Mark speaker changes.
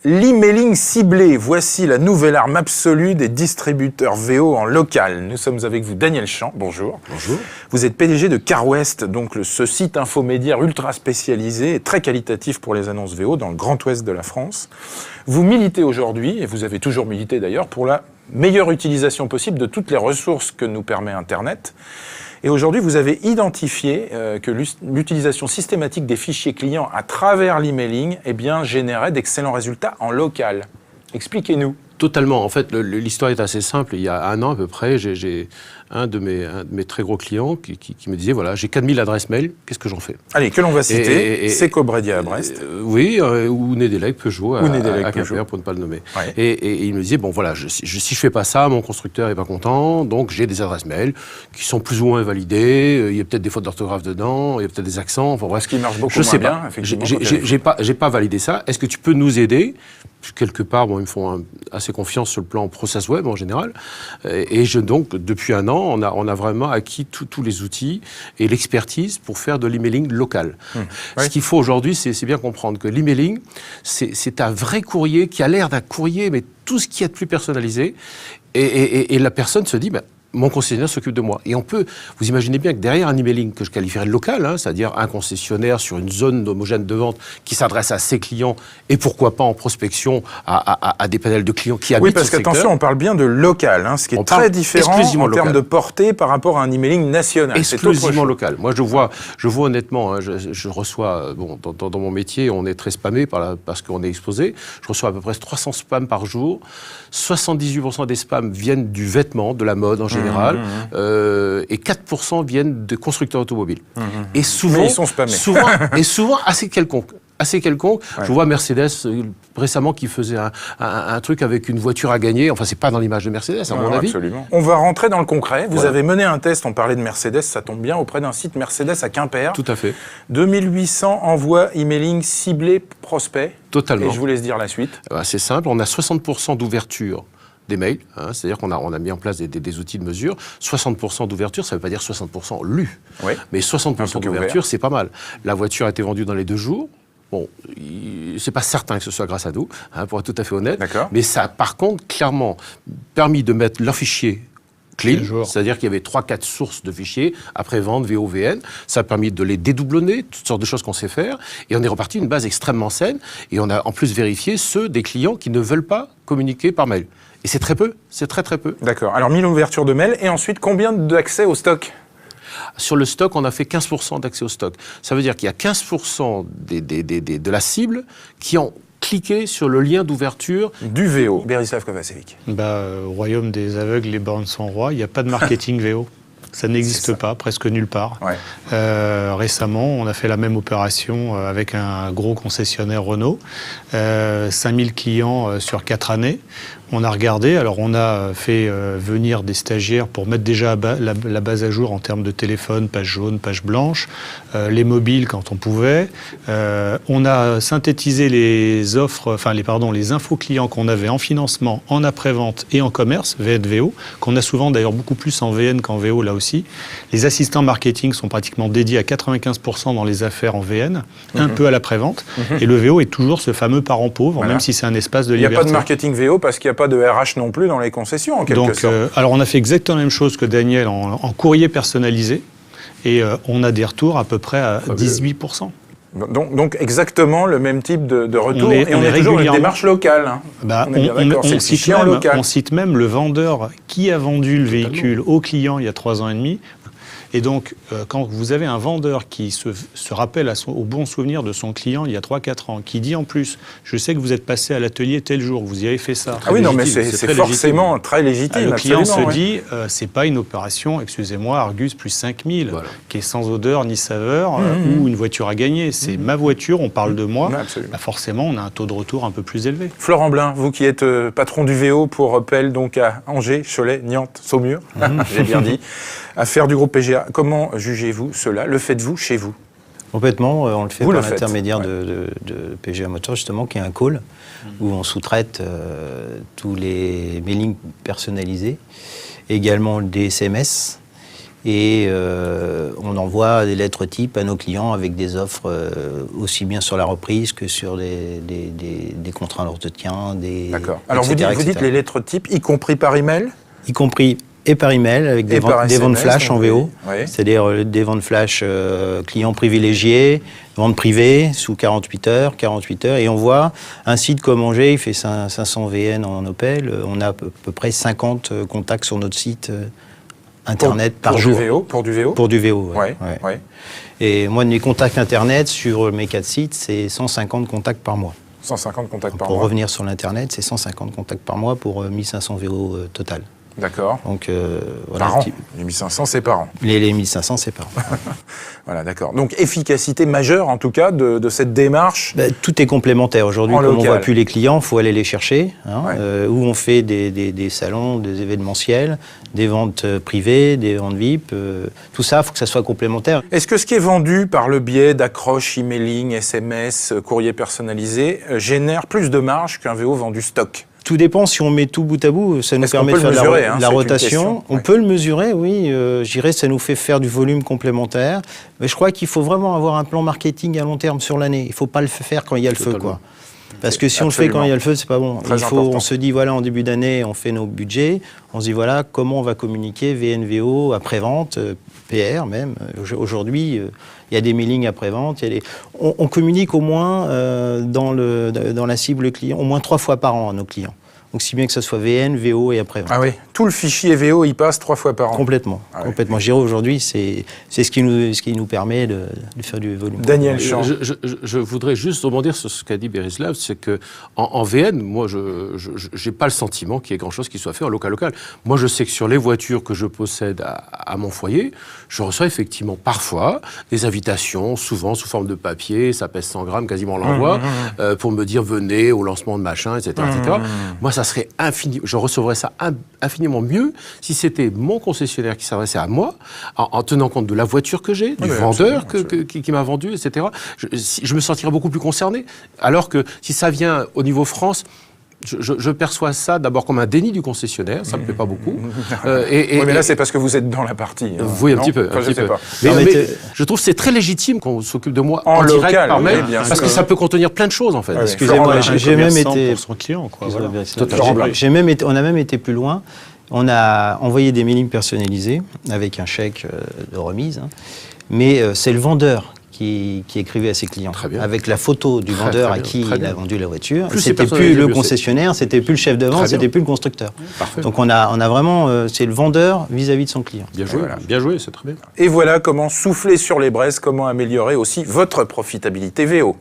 Speaker 1: L'emailing ciblé, voici la nouvelle arme absolue des distributeurs VO en local. Nous sommes avec vous, Daniel Champ, bonjour.
Speaker 2: Bonjour.
Speaker 1: Vous êtes PDG de CarWest, donc ce site infomédiaire ultra spécialisé et très qualitatif pour les annonces VO dans le Grand Ouest de la France. Vous militez aujourd'hui, et vous avez toujours milité d'ailleurs, pour la meilleure utilisation possible de toutes les ressources que nous permet Internet. Et aujourd'hui, vous avez identifié que l'utilisation systématique des fichiers clients à travers l'emailing générait d'excellents résultats en local. Expliquez-nous.
Speaker 2: Totalement. En fait, l'histoire est assez simple. Il y a un an à peu près, j'ai un de mes très gros clients qui me disait, voilà, j'ai 4000 adresses mail, qu'est-ce que j'en fais?
Speaker 1: Allez, que l'on va citer, c'est Cobredia à Brest.
Speaker 2: Oui, ou Nedelec, Peugeot à Quimper, pour ne pas le nommer.
Speaker 1: Ouais.
Speaker 2: Et il me disait, bon voilà, si je fais pas ça, mon constructeur est pas content, donc j'ai des adresses mail qui sont plus ou moins validées, il y a peut-être des fautes d'orthographe dedans, il y a peut-être des accents, enfin bref.
Speaker 1: Ce qui marche beaucoup moins bien, effectivement.
Speaker 2: J'ai pas validé ça. Est-ce que tu peux nous aider? Quelque part, bon, ils me font assez confiance sur le plan process web en général. Et donc, depuis un an, on a vraiment acquis tous les outils et l'expertise pour faire de l'emailing local. Ce qu'il faut aujourd'hui, c'est bien comprendre que l'emailing, c'est un vrai courrier qui a l'air d'un courrier, mais tout ce qui est de plus personnalisé. Et la personne se dit, mon concessionnaire s'occupe de moi. Et vous imaginez bien que derrière un emailing que je qualifierais de local, c'est-à-dire un concessionnaire sur une zone homogène de vente qui s'adresse à ses clients et pourquoi pas en prospection à des panels de clients qui habitent ce secteur.
Speaker 1: Oui, parce qu'attention, on parle bien de local, ce qui est très différent en termes de portée par rapport à un emailing national.
Speaker 2: Exclusivement local. Moi, je vois honnêtement, je reçois, dans mon métier, on est très spammé parce qu'on est exposé. Je reçois à peu près 300 spams par jour. 78% des spams viennent du vêtement, de la mode en général, et 4% viennent de constructeurs automobiles. Et souvent,
Speaker 1: mais ils sont spammés.
Speaker 2: souvent assez quelconques. Ouais. Je vois Mercedes récemment qui faisait un truc avec une voiture à gagner. Enfin, c'est pas dans l'image de Mercedes, à mon avis.
Speaker 1: Absolument. On va rentrer dans le concret. Vous avez mené un test, on parlait de Mercedes, ça tombe bien, auprès d'un site Mercedes à Quimper.
Speaker 2: Tout à fait.
Speaker 1: 2800 envois emailing ciblés prospects.
Speaker 2: Totalement.
Speaker 1: Et je vous laisse dire la suite.
Speaker 2: C'est simple, on a 60% d'ouverture des mails, c'est-à-dire qu'on a mis en place des outils de mesure. 60% d'ouverture, ça ne veut pas dire 60% lus, mais 60% d'ouverture, c'est pas mal. La voiture a été vendue dans les 2 jours. Bon, c'est pas certain que ce soit grâce à nous, pour être tout à fait honnête. Mais ça a par contre clairement permis de mettre leur fichier clean, c'est-à-dire qu'il y avait 3-4 sources de fichiers, après-vente, VOVN. Ça a permis de les dédoublonner, toutes sortes de choses qu'on sait faire. Et on est reparti d'une base extrêmement saine. Et on a en plus vérifié ceux des clients qui ne veulent pas communiquer par mail. Et c'est très peu, c'est très très peu.
Speaker 1: D'accord. Alors 1000 ouvertures de mail, et ensuite combien d'accès au stock ?
Speaker 2: Sur le stock, on a fait 15% d'accès au stock. Ça veut dire qu'il y a 15% de la cible qui ont cliqué sur le lien d'ouverture
Speaker 1: du VO. Berislav Kovacevic.
Speaker 3: Au royaume des aveugles, les bornes sont rois. Il n'y a pas de marketing VO. Ça n'existe pas, presque nulle part. Récemment, on a fait la même opération avec un gros concessionnaire Renault. 5000 clients sur 4 années. On a regardé, alors on a fait venir des stagiaires pour mettre déjà la base à jour en termes de téléphone, page jaune, page blanche, les mobiles quand on pouvait. On a synthétisé les offres, les infos clients qu'on avait en financement, en après-vente et en commerce, VN-VO, qu'on a souvent d'ailleurs beaucoup plus en VN qu'en VO là aussi. Les assistants marketing sont pratiquement dédiés à 95% dans les affaires en VN, un peu à l'après-vente, et le VO est toujours ce fameux parent pauvre, même si c'est un espace de liberté.
Speaker 1: Il n'y a pas de marketing VO parce qu'il n'y a pas de RH non plus dans les concessions, en quelque sorte.
Speaker 3: Alors, on a fait exactement la même chose que Daniel en courrier personnalisé, et on a des retours à peu près à 18%.
Speaker 1: Donc exactement le même type de retour, et on est toujours dans une démarche locale.
Speaker 3: On cite même le vendeur qui a vendu le véhicule au client il y a 3 ans et demi. Et donc, quand vous avez un vendeur qui se rappelle au bon souvenir de son client il y a 3-4 ans, qui dit en plus, je sais que vous êtes passé à l'atelier tel jour, vous y avez fait ça.
Speaker 1: Ah oui, non, mais c'est forcément très légitime.
Speaker 3: Le client se dit, c'est pas une opération, excusez-moi, Argus plus 5000, qui est sans odeur ni saveur, ou une voiture à gagner. C'est ma voiture, on parle de moi. Forcément, on a un taux de retour un peu plus élevé.
Speaker 1: Florent Blin, vous qui êtes patron du VO pour Pelle, donc à Angers, Cholet, Nientes, Saumur, j'ai bien dit, affaire du groupe PGA. Comment jugez-vous cela? Le faites-vous chez vous?
Speaker 4: Complètement, on le fait par l'intermédiaire de PGA Motors, justement, qui est un call où on sous-traite tous les mailings personnalisés, également des SMS Et on envoie des lettres types à nos clients avec des offres aussi bien sur la reprise que sur des contrats d'entretien.
Speaker 1: D'accord. Alors vous dites les lettres types, y compris par email ?
Speaker 4: Y compris et par email avec des ventes flash en VO, c'est-à-dire des ventes flash clients privilégiés, ventes privées sous 48 heures, et on voit un site comme Angers, il fait 500 VN en Opel, on a à peu près 50 contacts sur notre site Internet par jour.
Speaker 1: Pour du VO ?
Speaker 4: Pour du VO, oui. Et moi, mes contacts Internet sur mes 4 sites, c'est 150 contacts par mois.
Speaker 1: 150 contacts par mois.
Speaker 4: Pour revenir sur l'Internet, c'est 150 contacts par mois pour 1500 VO total.
Speaker 1: D'accord.
Speaker 4: Donc,
Speaker 1: voilà, par an. Les 1500, c'est par an.
Speaker 4: Les 1500, c'est par an.
Speaker 1: Voilà, d'accord. Donc, efficacité majeure, en tout cas, de cette démarche.
Speaker 4: Tout est complémentaire. Aujourd'hui, comme on ne voit plus les clients, il faut aller les chercher. Où on fait des salons, des événementiels, des ventes privées, des ventes VIP. Tout ça, il faut que ça soit complémentaire.
Speaker 1: Est-ce que ce qui est vendu par le biais d'accroches, emailing, SMS, courrier personnalisé, génère plus de marge qu'un VO vendu stock ?
Speaker 4: Tout dépend si on met tout bout à bout, ça nous permet de faire de la rotation. On peut le mesurer, oui. Je dirais ça nous fait faire du volume complémentaire. Mais je crois qu'il faut vraiment avoir un plan marketing à long terme sur l'année. Il ne faut pas le faire quand il y a le feu, quoi. Parce que si on le fait quand il y a le feu, c'est pas bon. On se dit, voilà, en début d'année, on fait nos budgets. On se dit, voilà, comment on va communiquer VNVO, après-vente, PR même. Aujourd'hui, il y a des mailings après-vente. On communique au moins dans la cible client, au moins 3 fois par an à nos clients. Donc, si bien que ce soit VN, VO et après-vente.
Speaker 1: Ah oui, tout le fichier VO, il passe 3 fois par an.
Speaker 4: Complètement. Complètement. Je dirais aujourd'hui, c'est ce qui nous permet de faire du volume.
Speaker 1: Daniel Champ.
Speaker 2: Je voudrais juste rebondir sur ce qu'a dit Berislav, c'est que en VN, moi, je n'ai pas le sentiment qu'il y ait grand-chose qui soit fait en local. Moi, je sais que sur les voitures que je possède à mon foyer, je reçois effectivement parfois des invitations, souvent sous forme de papier, ça pèse 100 grammes, quasiment l'envoi, pour me dire venez au lancement de machin, etc. Moi, ça serait je recevrais ça infiniment mieux si c'était mon concessionnaire qui s'adressait à moi, en tenant compte de la voiture que j'ai, du vendeur qui m'a vendu, etc. Je me sentirais beaucoup plus concerné. Alors que si ça vient au niveau France, je perçois ça d'abord comme un déni du concessionnaire, ça me plaît pas beaucoup.
Speaker 1: Mais là, c'est parce que vous êtes dans la partie.
Speaker 2: Oui, un petit peu. Mais je trouve que c'est très légitime qu'on s'occupe de moi en direct local, par mail, parce que ça peut contenir plein de choses, en fait.
Speaker 4: Excusez-moi, j'ai même été
Speaker 3: pour son client, quoi.
Speaker 4: On a même été plus loin. On a envoyé des mailings personnalisés avec un chèque de remise, mais c'est le vendeur qui écrivait à ses clients, avec la photo du vendeur à qui il a vendu la voiture. C'était plus le concessionnaire, c'était plus le chef de vente, c'était plus le constructeur. Donc on a vraiment, c'est le vendeur vis-à-vis de son client.
Speaker 2: Bien joué, c'est très bien.
Speaker 1: Et voilà comment souffler sur les braises, comment améliorer aussi votre profitabilité VO.